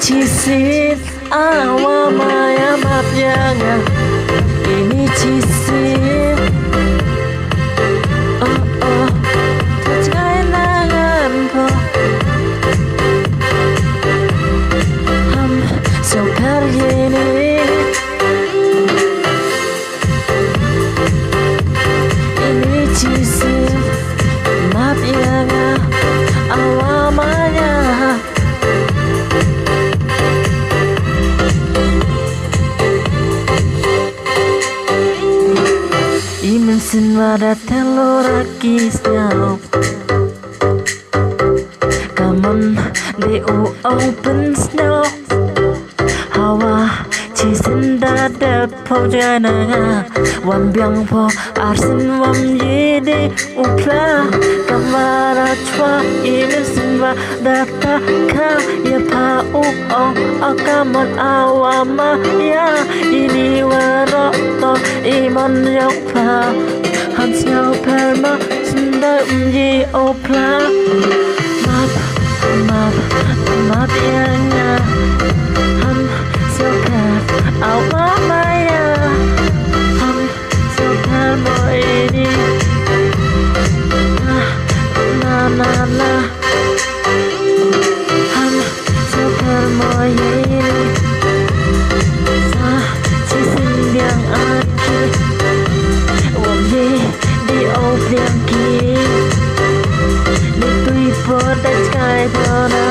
chisit awa maya mapyanga ini chisit oh oh kailangan ko so karyeni ini chisit mapyanga awa maya Imensin vada telora kisnya Come on, they all open snow Hawa chisin da de po jana Wan biang po arsin wam yede upla Kamara chwa imensin vada ta ka Ya pa u o akamon awama ya Ini waroto iman yok pa Hans nhau perma sunda yi opla Map yanga Ham so per awa maya Ham so per mo ini Na Ham so per mo ini Sa chisin biang aki Wam yi di o biang ki Di tui po da sky po na